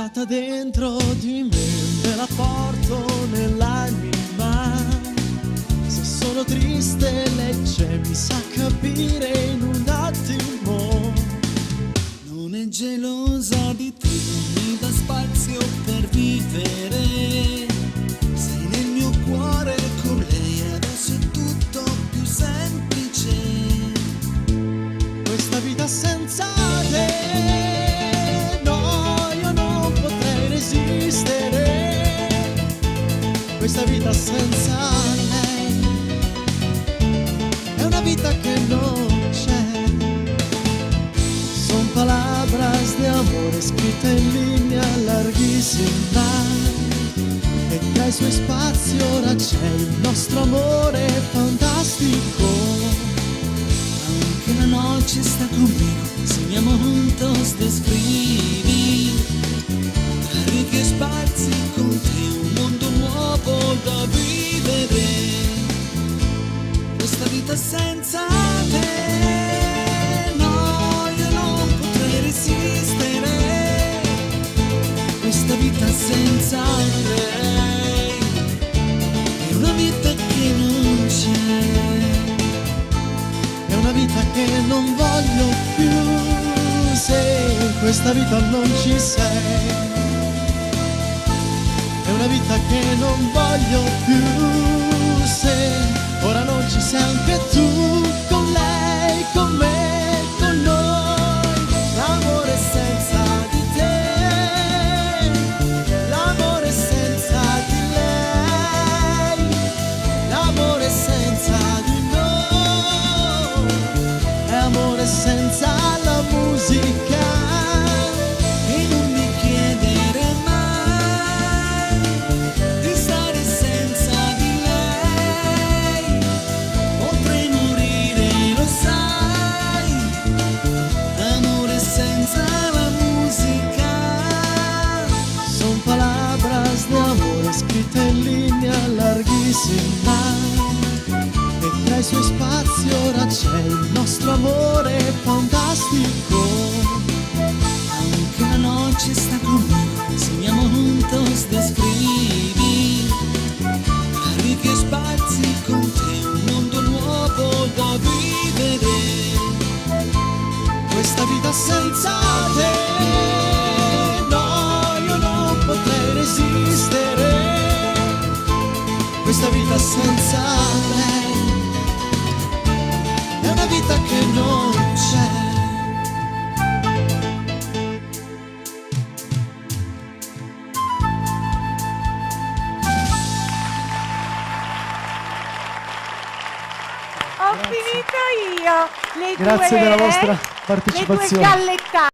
entrata dentro di me, me la porto nell'anima. Se sono triste lei c'è, mi sa capire in un attimo. Non è gelosa di te, mi dà spazio per vivere. Sei nel mio cuore con lei, adesso è tutto più semplice. Questa vita senza te, no, io non potrei resistere. Questa vita senza lei è una vita che non c'è. Son palabras de amore scritte in linea larghissima, e tra i suoi spazi ora c'è il nostro amore fantastico. Aunque la noche está conmigo, soñamos juntos de escribir. Tra ricchi spazi con te, un mondo nuovo da vivere. Questa vita senza te, no, io non potrei resistere. Questa vita senza lei è una vita che non c'è. È una vita che non voglio più, se questa vita non ci sei. È una vita che non voglio più, se ora non ci sei anche tu, con lei, con me, con noi. L'amore senza di te, l'amore senza di lei, l'amore senza di noi, è amore senza la musica. E non mi chiedere mai di stare senza di lei. Potrei morire, lo sai. Amore senza la musica. Son palabras de amore scritte in linea larghissima, e tra i suoi spazi ora c'è il nostro amore fantastico. Aunque la noche está conmigo, soñamos juntos de escribir. Tra ricchi spazi con te, un mondo nuovo da vivere. Questa vita senza te, no, io non potrei resistere. Questa vita senza lei è una vita che non c'è. Ho finito io, le Grazie due, della vostra le due partecipazione. gallettate.